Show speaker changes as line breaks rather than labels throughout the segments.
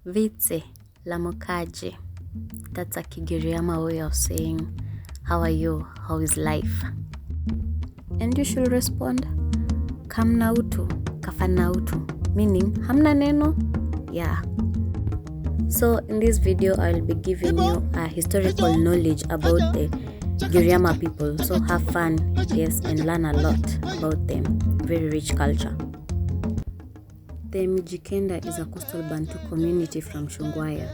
Vitse, lamokaje. That's a Giriama way of saying, how are you? How is life? And you should respond, kamna utu, kafana utu, meaning hamna neno? Yeah. So in this video, I'll be giving you a historical knowledge about the Giriama people. So have fun, yes, and learn a lot about them. Very rich culture. The Mijikenda is a coastal Bantu community from Shungwaya,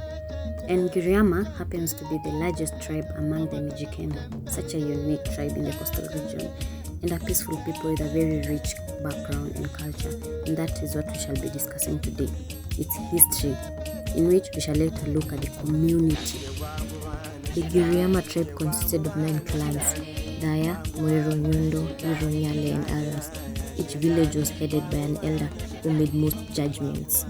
and Giriama happens to be the largest tribe among the Mijikenda, such a unique tribe in the coastal region, and a peaceful people with a very rich background and culture, and that is what we shall be discussing today. Its history, in which we shall later look at the community. The Giriama tribe consisted of 9 clans: Daya, Mwero, Nyundo, Iro, Nyale, and others. Each village was headed by an elder who made most judgments.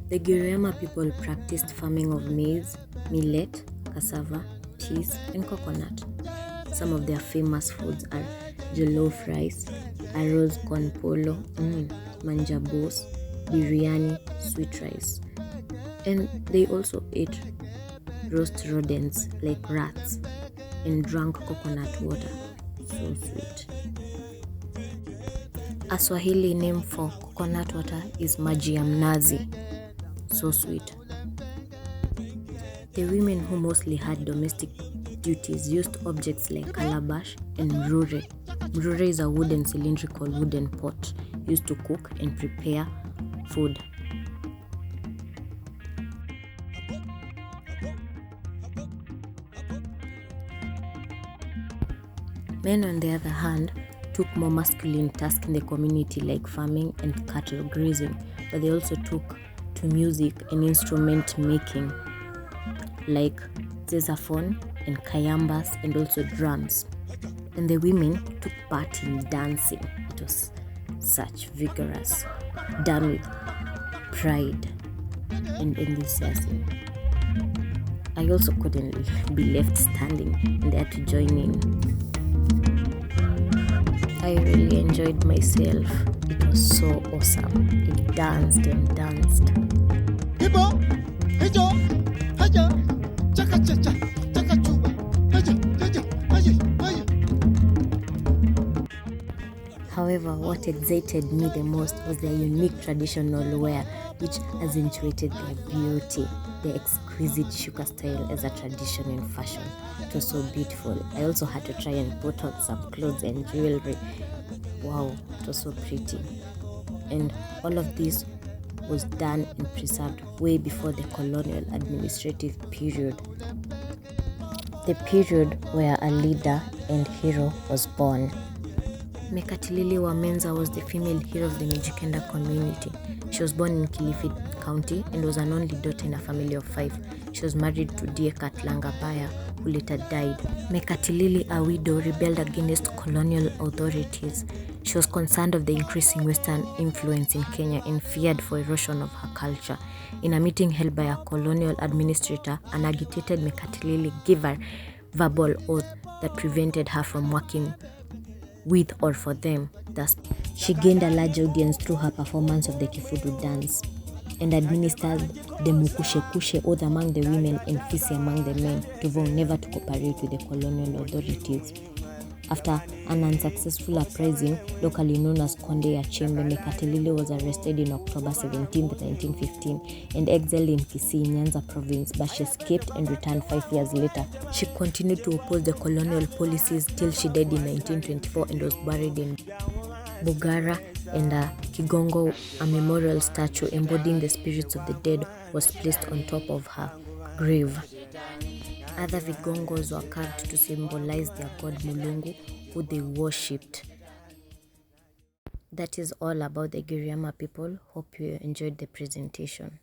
The Giriama people practiced farming of maize, millet, cassava, peas, and coconut. Some of their famous foods are jollof rice, arroz con polo, manjabos, biryani, sweet rice. And they also ate roast rodents like rats and drank coconut water. So sweet. A Swahili name for coconut water is maji ya mnazi. So sweet. The women who mostly had domestic duties used objects like calabash and mrure. Mrure is a wooden cylindrical wooden pot used to cook and prepare food. Men, on the other hand, took more masculine tasks in the community like farming and cattle grazing, but they also took to music and instrument making like zezafon and kayambas and also drums. And the women took part in dancing. It was such vigorous, done with pride and enthusiasm. I also couldn't be left standing and they had to join in. I really enjoyed myself. It was so awesome. It danced and danced. However, what excited me the most was their unique traditional wear, which accentuated their beauty, their exquisite shuka style as a tradition in fashion. It was so beautiful. I also had to try and put on some clothes and jewelry. Wow, it was so pretty. And all of this was done and preserved way before the colonial administrative period. The period where a leader and hero was born. Mekatilili Wamenza was the female hero of the Mijikenda community. She was born in Kilifi County and was an only daughter in a family of 5. She was married to Dieka Tlangabaya, who later died. Mekatilili, a widow, rebelled against colonial authorities. She was concerned of the increasing Western influence in Kenya and feared for erosion of her culture. In a meeting held by a colonial administrator, an agitated Mekatilili gave her verbal oath that prevented her from working with or for them. Thus, she gained a large audience through her performance of the Kifudu dance and administered the Mukushe oath among the women and Fisi among the men to vow never to cooperate with the colonial authorities. After an unsuccessful uprising, locally known as Konde Achembe, Mekatilili was arrested in October 17, 1915 and exiled in Kisii, Nyanza province, but she escaped and returned 5 years later. She continued to oppose the colonial policies till she died in 1924 and was buried in Bugara, and a Kigongo, a memorial statue embodying the spirits of the dead, was placed on top of her grave. Other Vigongos were carved to symbolize their god Mulungu, who they worshipped. That is all about the Giriama people. Hope you enjoyed the presentation.